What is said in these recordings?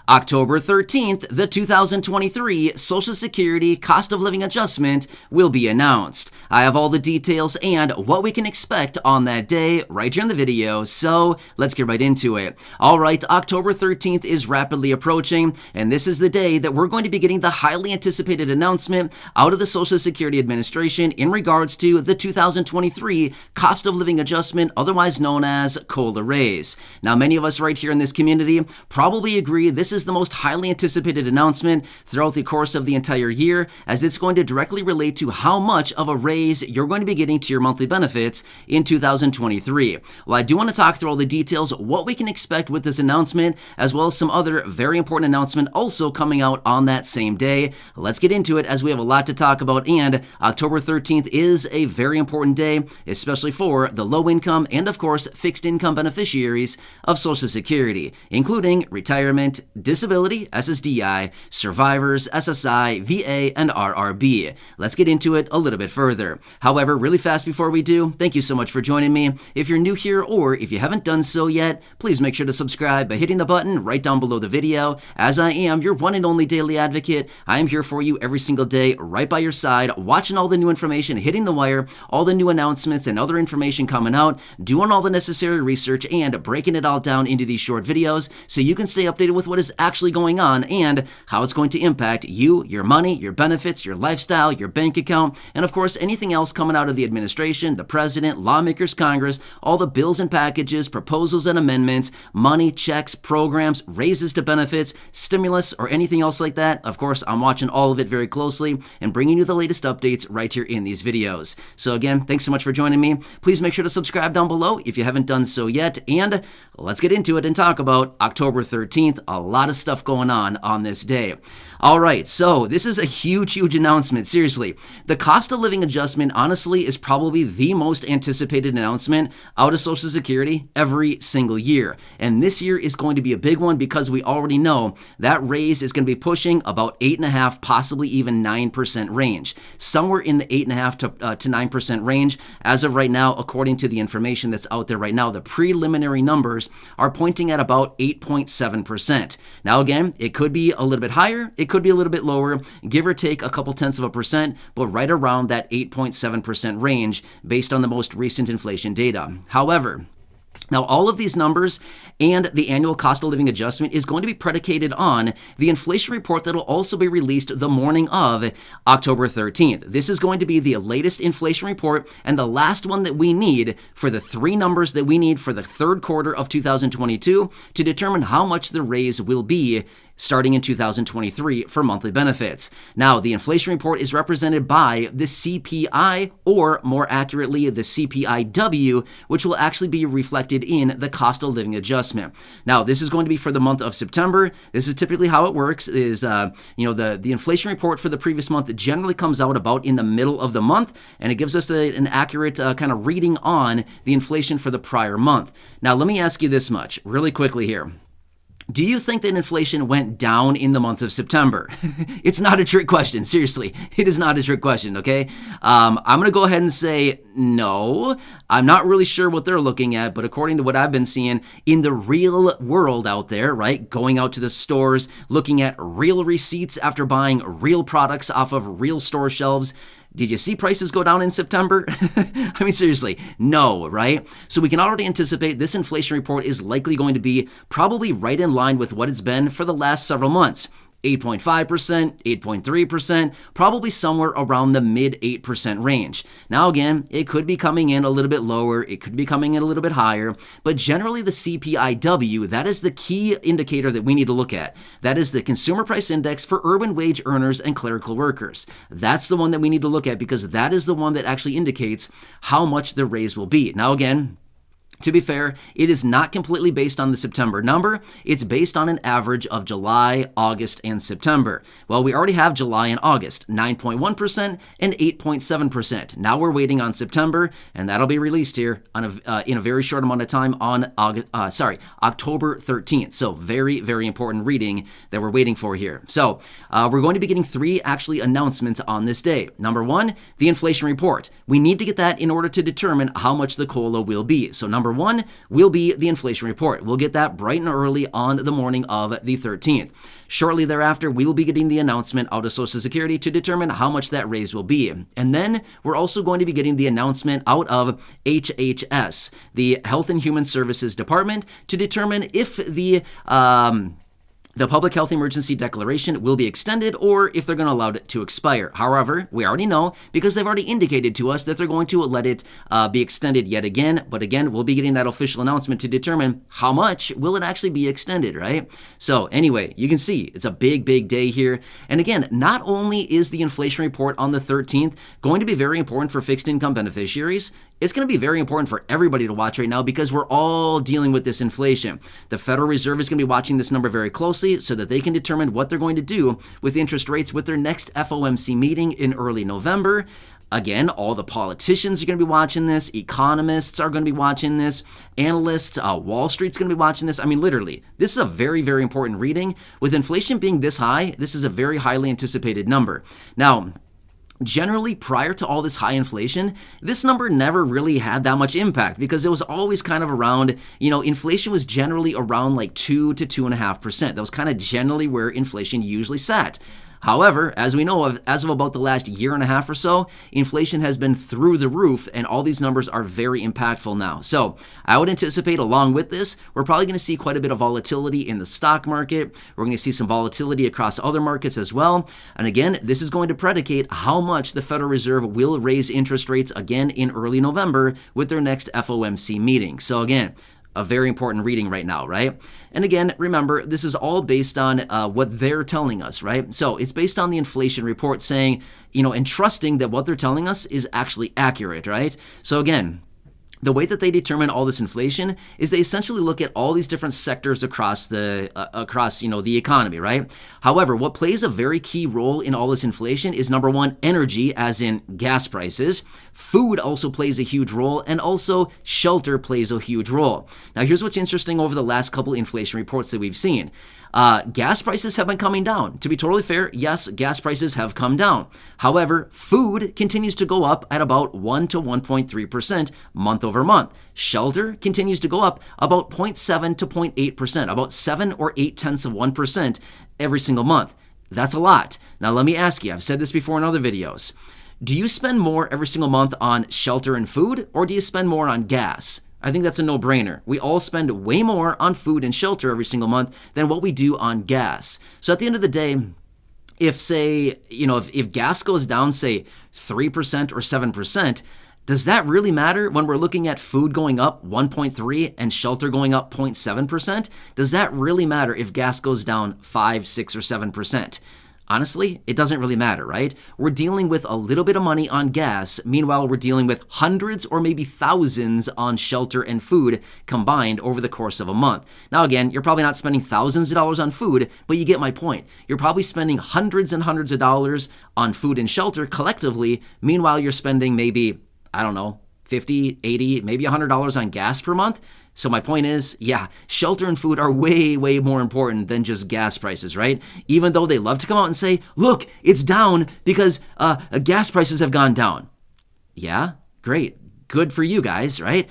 October 13th, the 2023 Social Security Cost of Living Adjustment will be announced. I have all the details and what we can expect on that day right here in the video, so let's get right into it. Alright, October 13th is rapidly approaching, and this is the day that we're going to be getting the highly anticipated announcement out of the Social Security Administration in regards to the 2023 Cost of Living Adjustment, otherwise known as COLA raise. Now, many of us right here in this community probably agree this is the most highly anticipated announcement throughout the course of the entire year, as it's going to directly relate to how much of a raise you're going to be getting to your monthly benefits in 2023. Well, I do want to talk through all the details, what we can expect with this announcement, as well as some other very important announcement also coming out on that same day. Let's get into it, as we have a lot to talk about, and October 13th is a very important day, especially for the low income and of course fixed income beneficiaries of Social Security, including retirement, disability, SSDI, survivors, SSI, VA, and RRB. Let's get into it a little bit further. However, really fast before we do, thank you so much for joining me. If you're new here or if you haven't done so yet, please make sure to subscribe by hitting the button right down below the video. As I am your one and only daily advocate, I am here for you every single day, right by your side, watching all the new information hitting the wire, all the new announcements and other information coming out, doing all the necessary research and breaking it all down into these short videos so you can stay updated with what is actually going on and how it's going to impact you, your money, your benefits, your lifestyle, your bank account, and of course anything else coming out of the administration, the president, lawmakers, Congress, all the bills and packages, proposals and amendments, money, checks, programs, raises to benefits, stimulus, or anything else like that. Of course, I'm watching all of it very closely and bringing you the latest updates right here in these videos. So again, thanks so much for joining me. Please make sure to subscribe down below if you haven't done so yet, and let's get into it and talk about October 13th. A lot of stuff going on this day. All right, so this is a huge announcement. Seriously, the cost of living adjustment honestly is probably the most anticipated announcement out of Social Security every single year. And this year is going to be a big one because we already know that raise is going to be pushing about 8.5%, possibly even 9% range. Somewhere in the 8.5% to 9% range as of right now, according to the information that's out there right now. The preliminary numbers are pointing at about 8.7%. Now again, it could be a little bit higher, it could be a little bit lower, give or take a couple tenths of a percent, but right around that 8.7% range based on the most recent inflation data. However, now, all of these numbers and the annual cost of living adjustment is going to be predicated on the inflation report that will also be released the morning of October 13th. This is going to be the latest inflation report and the last one that we need for the three numbers that we need for the third quarter of 2022 to determine how much the raise will be starting in 2023 for monthly benefits. Now, the inflation report is represented by the CPI, or more accurately, the CPIW, which will actually be reflected in the cost of living adjustment. Now, this is going to be for the month of September. This is typically how it works, is the inflation report for the previous month generally comes out about in the middle of the month, and it gives us an accurate kind of reading on the inflation for the prior month. Now, let me ask you this much really quickly here. Do you think that inflation went down in the month of September? It's not a trick question. Seriously, it is not a trick question, okay? I'm going to go ahead and say no. I'm not really sure what they're looking at, but according to what I've been seeing in the real world out there, right? Going out to the stores, looking at real receipts after buying real products off of real store shelves. Did you see prices go down in September? I mean, seriously, no, right? So we can already anticipate this inflation report is likely going to be probably right in line with what it's been for the last several months. 8.5%, 8.3%, probably somewhere around the mid 8% range. Now again, it could be coming in a little bit lower, it could be coming in a little bit higher, but generally the CPIW, that is the key indicator that we need to look at. That is the Consumer Price Index for urban wage earners and clerical workers. That's the one that we need to look at because that is the one that actually indicates how much the raise will be. Now again, to be fair, it is not completely based on the September number. It's based on an average of July, August, and September. Well, we already have July and August, 9.1% and 8.7%. Now we're waiting on September, and that'll be released here on in a very short amount of time on October 13th. So very, very important reading that we're waiting for here. So we're going to be getting three actually announcements on this day. Number one, the inflation report. We need to get that in order to determine how much the COLA will be. So number number one will be the inflation report. We'll get that bright and early on the morning of the 13th. Shortly thereafter, we will be getting the announcement out of Social Security to determine how much that raise will be. And then we're also going to be getting the announcement out of HHS, the Health and Human Services Department, to determine if the public health emergency declaration will be extended or if they're going to allow it to expire. However, we already know because they've already indicated to us that they're going to let it be extended yet again. But again, we'll be getting that official announcement to determine how much will it actually be extended, right? So anyway, you can see it's a big, big day here. And again, not only is the inflation report on the 13th going to be very important for fixed income beneficiaries, it's going to be very important for everybody to watch right now because we're all dealing with this inflation. The Federal Reserve is going to be watching this number very closely so that they can determine what they're going to do with interest rates with their next FOMC meeting in early November. Again, all the politicians are going to be watching this. Economists are going to be watching this. Analysts, Wall Street's going to be watching this. I mean, literally, this is a very, very important reading. With inflation being this high, this is a very highly anticipated number. Now, generally, prior to all this high inflation, this number never really had that much impact because it was always kind of around, inflation was generally around like 2 to 2.5%. That was kind of generally where inflation usually sat. However, as we know of, as of about the last year and a half or so, inflation has been through the roof and all these numbers are very impactful now. So I would anticipate along with this, we're probably going to see quite a bit of volatility in the stock market. We're going to see some volatility across other markets as well. And again, this is going to predicate how much the Federal Reserve will raise interest rates again in early November with their next FOMC meeting. So again, a very important reading right now, right? And again, remember, this is all based on what they're telling us, right? So it's based on the inflation report saying, and trusting that what they're telling us is actually accurate, right? So again, the way that they determine all this inflation is they essentially look at all these different sectors across the economy, right? However, what plays a very key role in all this inflation is number one, energy, as in gas prices. Food also plays a huge role, and also shelter plays a huge role. Now, here's what's interesting over the last couple inflation reports that we've seen. Gas prices have been coming down. To be totally fair, yes, gas prices have come down. However, food continues to go up at about 1 to 1.3% month over month. Shelter continues to go up about 0.7 to 0.8%, about 7 or 0.8% every single month. That's a lot. Now, let me ask you, I've said this before in other videos. Do you spend more every single month on shelter and food, or do you spend more on gas? I think that's a no-brainer. We all spend way more on food and shelter every single month than what we do on gas. So at the end of the day, if gas goes down, say 3% or 7%, does that really matter when we're looking at food going up 1.3 and shelter going up 0.7%? Does that really matter if gas goes down 5, 6, or 7%? Honestly, it doesn't really matter, right? We're dealing with a little bit of money on gas. Meanwhile, we're dealing with hundreds or maybe thousands on shelter and food combined over the course of a month. Now, again, you're probably not spending thousands of dollars on food, but you get my point. You're probably spending hundreds and hundreds of dollars on food and shelter collectively. Meanwhile, you're spending maybe, I don't know, $50, $80, maybe $100 on gas per month. So my point is, yeah, shelter and food are way, way more important than just gas prices, right? Even though they love to come out and say, look, it's down because gas prices have gone down. Yeah, great. Good for you guys, right?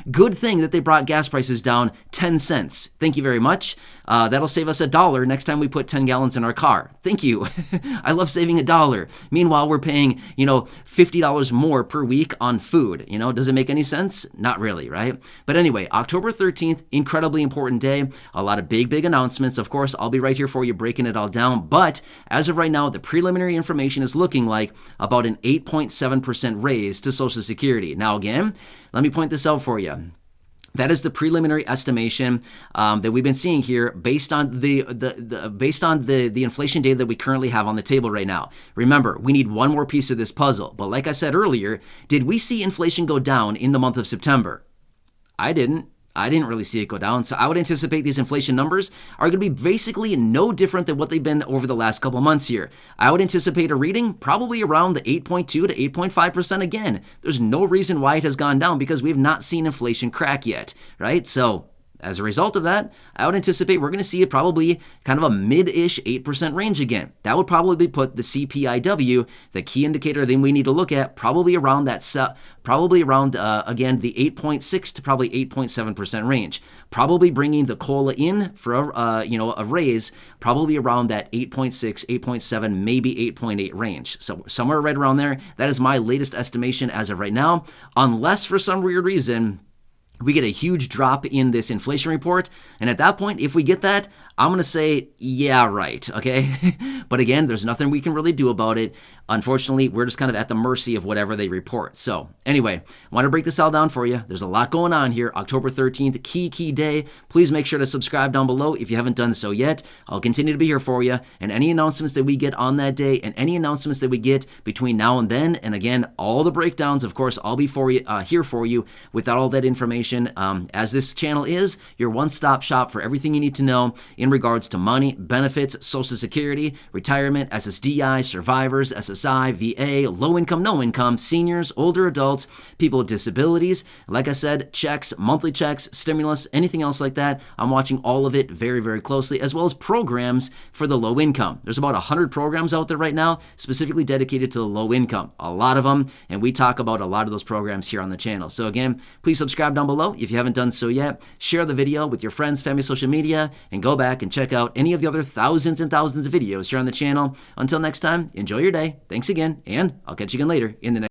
Good thing that they brought gas prices down 10 cents. Thank you very much. That'll save us $1 next time we put 10 gallons in our car. Thank you. I love saving $1. Meanwhile, we're paying, $50 more per week on food. Does it make any sense? Not really, right? But anyway, October 13th, incredibly important day. A lot of big, big announcements. Of course, I'll be right here for you breaking it all down. But as of right now, the preliminary information is looking like about an 8.7% raise to Social Security. Now, again, let me point this out for you. That is the preliminary estimation that we've been seeing here based on the inflation data that we currently have on the table right now. Remember, we need one more piece of this puzzle. But like I said earlier, did we see inflation go down in the month of September? I didn't really see it go down. So I would anticipate these inflation numbers are going to be basically no different than what they've been over the last couple months here. I would anticipate a reading probably around the 8.2 to 8.5% again. There's no reason why it has gone down because we have not seen inflation crack yet, right? So As a result of that, I would anticipate we're going to see probably kind of a mid-ish 8% range again. That would probably put the CPIW, the key indicator that we need to look at, probably around that again, the 8.6 to probably 8.7% range. Probably bringing the COLA in for a raise, probably around that 8.6, 8.7, maybe 8.8 range. So somewhere right around there. That is my latest estimation as of right now, unless for some weird reason we get a huge drop in this inflation report. And at that point, if we get that, I'm going to say, yeah, right, okay? But again, there's nothing we can really do about it. Unfortunately, we're just kind of at the mercy of whatever they report. So anyway, I want to break this all down for you. There's a lot going on here. October 13th, key day. Please make sure to subscribe down below if you haven't done so yet. I'll continue to be here for you. And any announcements that we get on that day and any announcements that we get between now and then, and again, all the breakdowns, of course, I'll be here for you with all that information. As this channel is your one-stop shop for everything you need to know in regards to money, benefits, Social Security, retirement, SSDI, survivors, SSI, VA, low income, no income, seniors, older adults, people with disabilities. Like I said, checks, monthly checks, stimulus, anything else like that. I'm watching all of it very, very closely, as well as programs for the low income. There's about 100 programs out there right now, specifically dedicated to the low income. A lot of them, and we talk about a lot of those programs here on the channel. So again, please subscribe down below if you haven't done so yet. Share the video with your friends, family, social media, and go back and check out any of the other thousands and thousands of videos here on the channel. Until next time, enjoy your day. Thanks again, and I'll catch you again later in the next